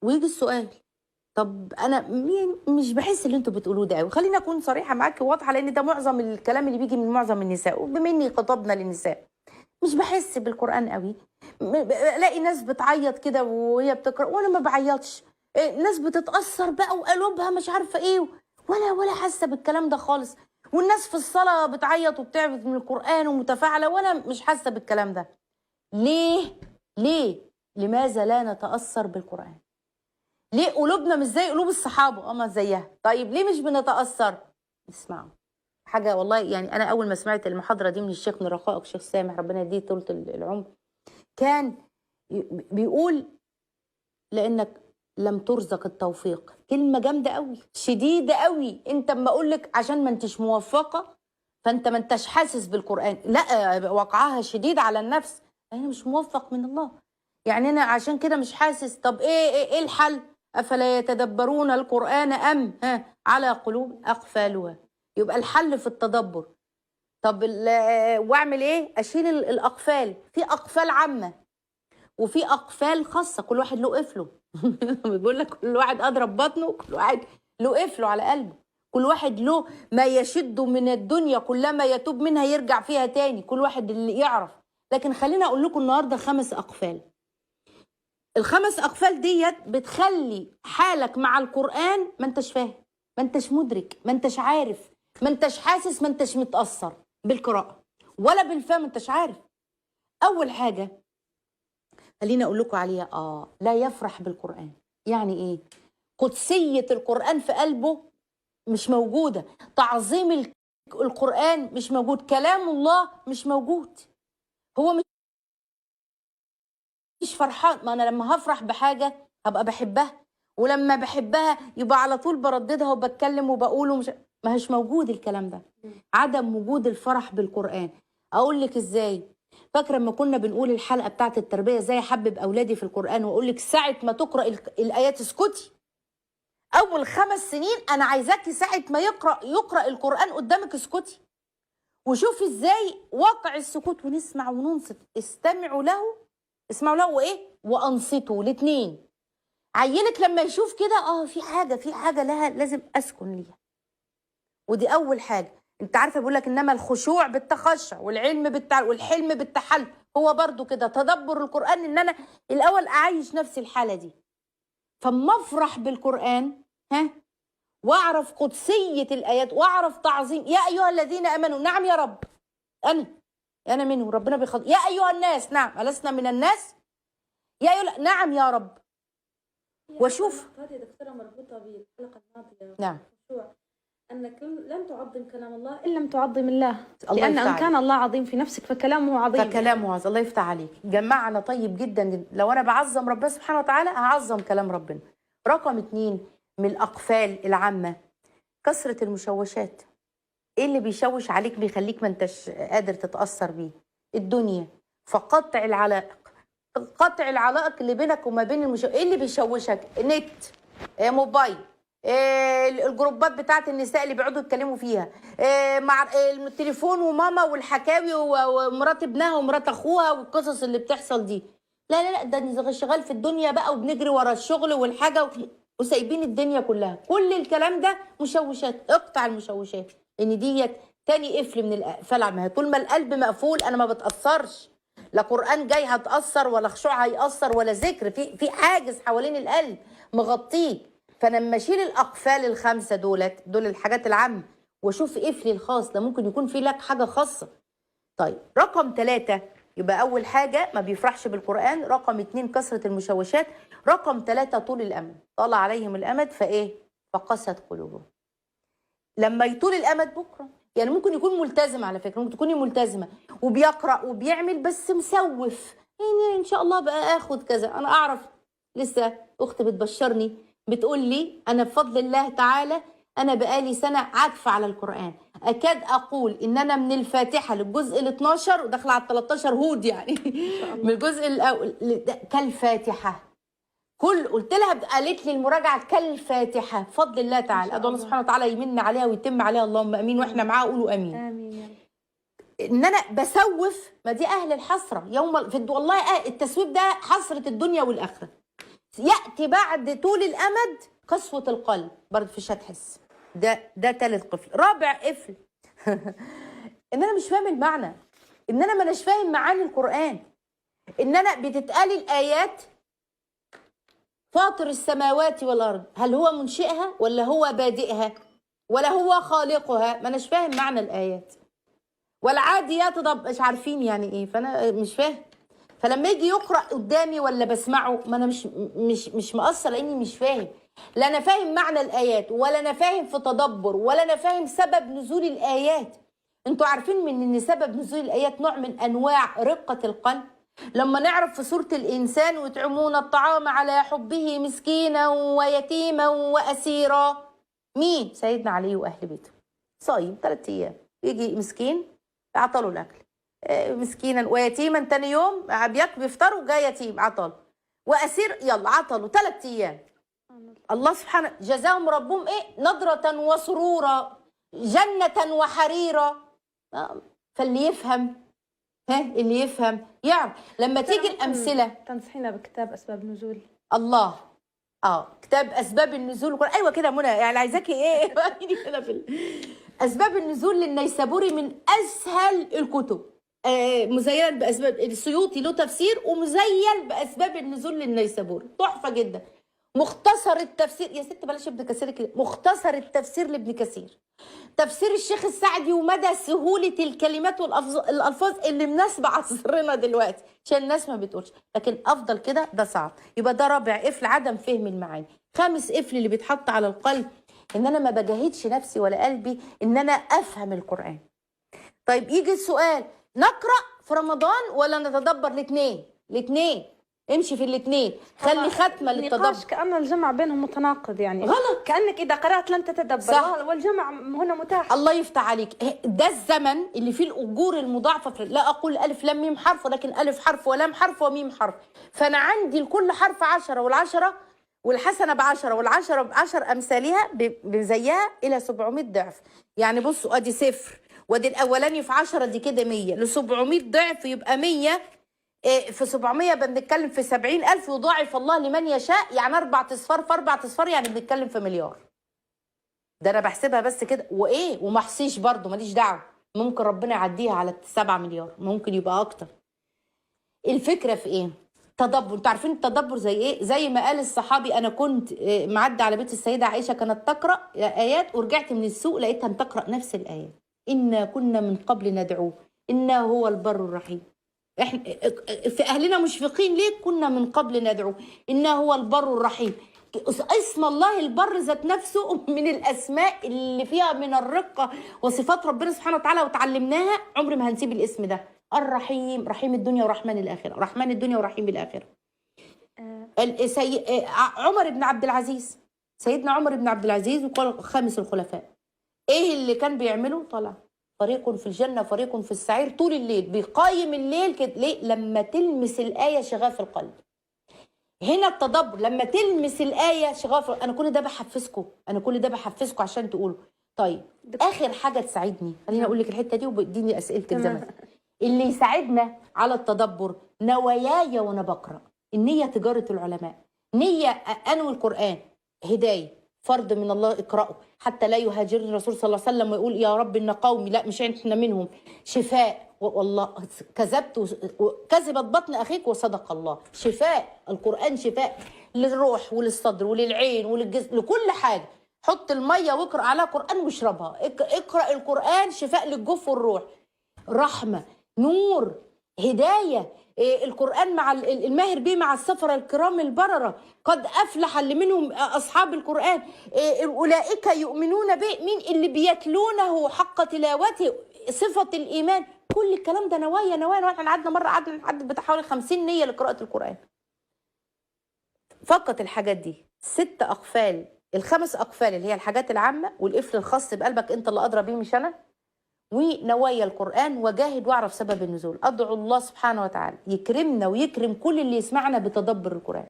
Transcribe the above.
ويجي السؤال، طب انا مش بحس اللي انتوا بتقولوه ده قوي. خليني اكون صريحه معاكي وواضحه، لان ده معظم الكلام اللي بيجي من معظم النساء، وبما اني خطبنا للنساء، مش بحس بالقران قوي. الاقي ناس بتعيط كده وهي بتقرا وانا ما بعيطش. ناس بتتاثر بقى وقلوبها مش عارفه ايه، ولا حاسه بالكلام ده خالص. والناس في الصلاه بتعيط وبتعبد من القران ومتفاعله، وانا مش حاسه بالكلام ده. ليه؟ ليه؟ لماذا لا نتاثر بالقران؟ ليه قلوبنا مش زي قلوب الصحابه؟ ما زيها. طيب ليه مش بنتاثر؟ اسمعوا حاجه والله، يعني انا اول ما سمعت المحاضره دي من الشيخ من رقائق الشيخ سامح ربنا يديه طولة العمر، كان بيقول لانك لم ترزق التوفيق. كلمه جامده قوي، شديده قوي. انت اما اقول لك عشان ما انتش موفقه فانت ما انتش حاسس بالقران، لا، وقعها شديد على النفس. انا مش موفق من الله، يعني انا عشان كده مش حاسس. طب ايه الحل؟ افلا يتدبرون القران ام على قلوب اقفالها. يبقى الحل في التدبر. طب واعمل ايه؟ اشيل الاقفال. في اقفال عامه وفي اقفال خاصه، كل واحد له قفله. بيقول لك كل واحد اضرب بطنه، كل واحد له قفله على قلبه، كل واحد له ما يشده من الدنيا، كلما يتوب منها يرجع فيها تاني، كل واحد اللي يعرف. لكن خلينا اقول لكم النهارده 5 اقفال. ال5 اقفال ديت بتخلي حالك مع القران ما انتش فاهم، ما انتش مدرك، ما انتش عارف، ما انتش حاسس، ما انتش متاثر بالقراءه ولا بالفهم، ما انتش عارف. اول حاجه خليني اقول لكم عليها، لا يفرح بالقران. يعني ايه؟ قدسيه القران في قلبه مش موجوده، تعظيم القران مش موجود، كلام الله مش موجود. هو مش فرحان. ما انا لما هفرح بحاجه هبقى بحبها، ولما بحبها يبقى على طول برددها وبتكلم وبقول ما هيش موجود الكلام ده. عدم وجود الفرح بالقران. اقول لك ازاي؟ فاكره لما كنا بنقول الحلقه بتاعت التربيه ازاي احبب اولادي في القران، واقول لك ساعه ما تقرا الايات اسكتي. اول 5 سنين انا عايزاكي ساعه ما يقرا القران قدامك اسكتي، وشوفي ازاي واقع السكوت، ونسمع وننصت. استمعوا له، اسمعوا له وايه وانصتوا الاثنين. عيلك لما يشوف كده في حاجه لها لازم اسكن ليها. ودي اول حاجه. انت عارفه بيقول لك انما الخشوع بالتخشع والعلم والحلم بالتحلم. هو برضو كده تدبر القران، ان انا الاول اعيش نفسي الحاله دي، فاما افرح بالقران واعرف قدسيه الايات واعرف تعظيم. يا ايها الذين امنوا، نعم يا رب، انا منه. ربنا يا ايها الناس، نعم ألسنا من الناس؟ نعم يا رب. واشوف هذه دكتورة مربوطة بالحلقة الماضية. نعم. أنك لن تعظم كلام الله إن لم تعظم الله. الله لأن يفتح إن كان الله عظيم في نفسك فكلامه عظيم. فكلامه عظيم. الله يفتح عليك. جمعنا طيب جدا. لو أنا بعظم ربنا سبحانه وتعالى هعظم كلام ربنا. رقم 2 من الأقفال العامة كثرة المشوشات. إيه اللي بيشوش عليك بيخليك ما انتش قادر تتأثر بيه؟ الدنيا. فقطع العلائق، قطع العلائق اللي بينك وما بين ايه اللي بيشوشك؟ نت، موبايل، الجروبات بتاعت النساء اللي بيقعدوا يتكلموا فيها، مع التليفون وماما والحكاوي ومرات ابنها ومرات اخوها والقصص اللي بتحصل دي. لا ده شغال في الدنيا بقى، وبنجري ورا الشغل والحاجه وسايبين الدنيا كلها. كل الكلام ده مشوشات. اقطع المشوشات، لان ديت تاني قفل من الاقفال. طول ما القلب مقفول انا ما بتاثرش. لا قرآن جاي هتأثر، ولا خشوع هيأثر، ولا ذكر. في حاجز حوالين القلب مغطيه. فانا لما اشيل الاقفال ال5 دول الحاجات العامه، واشوف قفلي الخاص ده ممكن يكون في لك حاجه خاصه. طيب رقم 3 يبقى اول حاجه ما بيفرحش بالقرآن. رقم 2 كثره المشوشات. رقم 3 طول الامد. طال عليهم الامد فقست قلوبهم. لما يطول الامد بكره، يعني ممكن يكون ملتزم، على فكره ممكن تكوني ملتزمه وبيقرا وبيعمل بس مسوف، يعني ان شاء الله بقى اخد كذا. انا اعرف لسه اختي بتبشرني بتقول لي انا بفضل الله تعالى انا بقالي سنه عاكفه على القران، اكاد اقول ان انا من الفاتحه للجزء ال12 وداخله على ال13 هود، يعني من الجزء الاول كالفاتحه. قلت لها، قالت لي المراجعه كالفاتحه بفضل الله تعالى. ادعو الله سبحانه وتعالى يمن عليها ويتم عليها، اللهم امين. واحنا معاه قولوا امين. آمين. ان انا بسوف، ما دي اهل الحسره يوم والله التسويف ده حسره الدنيا والاخره. ياتي بعد طول الامد قسوه القلب، برضه مش هتحس. ده تالت قفل. رابع قفل ان انا مش فاهم المعنى، ان انا ما اناش فاهم معاني القران، ان انا بتتقال الايات فاطر السماوات والارض، هل هو منشئها ولا هو بادئها ولا هو خالقها؟ ما اناش فاهم معنى الايات. والعاديات مش عارفين يعني ايه، فانا مش فاهم. فلما يجي يقرا قدامي ولا بسمعه، ما انا مش مقصر لاني مش فاهم. لا انا فاهم معنى الايات، ولا انا فاهم في تدبر، ولا انا فاهم سبب نزول الايات. انتوا عارفين من ان سبب نزول الايات نوع من انواع رقه القلب. لما نعرف في سوره الانسان ويطعمون الطعام على حبه مسكينا ويتيما واسيرا، مين؟ سيدنا علي واهل بيته. صايم 3 ايام، يجي مسكين عطله الاكل، مسكينا ويتيما تاني يوم بيفطروا جاي يتيم عطله، واسير يلا عطله 3 ايام. الله سبحانه جزاهم ربهم ايه؟ نضرة وسرورا، جنة وحريرا. فاللي يفهم، اللي يفهم يعرف. لما تيجي الامثله. تنصحينا بكتاب اسباب نزول الله، كتاب اسباب النزول. ايوه كده منى، يعني عايزاكي ايه كده في اسباب النزول للنيسابوري، من اسهل الكتب. مزين باسباب السيوطي له تفسير، ومزين باسباب النزول للنيسابوري، تحفه جدا. مختصر التفسير، يا ست بلاش ابن كثير كده، مختصر التفسير لابن كثير. تفسير الشيخ السعدي ومدى سهوله الكلمات والالفاظ اللي مناسبه عصرنا دلوقتي، عشان الناس ما بتقولش. لكن افضل كده ده صعب. يبقى ده رابع قفل، عدم فهم المعاني. خامس قفل اللي بيتحط على القلب، ان انا ما بجاهدش نفسي ولا قلبي ان انا افهم القران. طيب يجي السؤال، نقرا في رمضان ولا نتدبر؟ الاثنين امشي في الاثنين، خلي ختمه للتدبر. كأن الجمع بينهم متناقض، يعني غلط. كأنك إذا قرأت لن تتدبر، صح. والجمع هنا متاح. الله يفتح عليك. ده الزمن اللي فيه الأجور المضاعفة. لا أقول ألف لام ميم حرف، ولكن ألف حرف ولام حرف وميم حرف. فأنا عندي لكل حرف 10، والعشرة والحسنة ب10 والعشرة ب10 أمثالها بزيها إلى 700 ضعف. يعني بصوا أدي 0 وادي الأولاني في 10 دي كده 100 ل 700 ضعف، يبقى 100 في 700 بنتكلم في 70,000. يضاعف الله لمن يشاء، يعني 4 أصفار في 4 أصفار، يعني بنتكلم في مليار. ده انا بحسبها بس كده، وايه وما احصيش برضه، ماليش دعوه. ممكن ربنا يعديها على 7 مليار، ممكن يبقى اكتر. الفكره في ايه؟ تدبر. انتوا عارفين التدبر زي ايه؟ زي ما قال الصحابي، انا كنت معدي على بيت السيده عائشه كانت تقرا ايات، ورجعت من السوق لقيتها بتقرا نفس الايات. انا كنا من قبل ندعوه انه هو البر الرحيم. احنا في اهلنا مشفقين ليه؟ كنا من قبل ندعوه انه هو البر الرحيم. اسم الله البر ذات نفسه من الاسماء اللي فيها من الرقه وصفات ربنا سبحانه وتعالى، وتعلمناها عمر ما هنسيب الاسم ده. الرحيم، رحيم الدنيا ورحمن الاخره، رحمن الدنيا ورحيم الاخره. عمر بن عبد العزيز، سيدنا عمر بن عبد العزيز، وقال خامس الخلفاء. ايه اللي كان بيعمله؟ طلع فريق في الجنه فريق في السعير، طول الليل بيقايم الليل كده. ليه؟ لما تلمس الايه شغاف القلب. هنا التدبر لما تلمس الآية شغاف. أنا كل ده بحفزكم، عشان تقولوا. طيب آخر حاجة تساعدني، خليني أقول لك الحتة دي وبديني أسئلتك زمان. اللي يساعدنا على التدبر نواياي وأنا بقرأ. النية تجارة العلماء. نية أنوي القرآن هداية، فرض من الله اقرأه حتى لا يهاجرني الرسول صلى الله عليه وسلم ويقول يا رب إن قومي، لا مش احنا منهم. شفاء، والله كذبت بطن اخيك وصدق الله. شفاء القران، شفاء للروح وللصدر وللعين وللجسم، لكل حاجه. حط الميه واقرا عليها قران واشربها. اقرا القران شفاء للجوف والروح، رحمه، نور، هدايه. القران مع الماهر به مع السفره الكرام البرره. قد افلح اللي منهم اصحاب القران، اولئك يؤمنون به. مين اللي بيتلونه حق تلاوته؟ صفه الايمان. كل الكلام ده نوايا. احنا قعدنا نحدد بتاع حوالي 50 نيه لقراءه القران. فقط الحاجات دي 6 اقفال، ال5 اقفال اللي هي الحاجات العامه، والقفل الخاص بقلبك انت اللي ادرى بيه مش انا، ونوايا القران. وجاهد واعرف سبب النزول. ادعو الله سبحانه وتعالى يكرمنا ويكرم كل اللي يسمعنا بتدبر القران.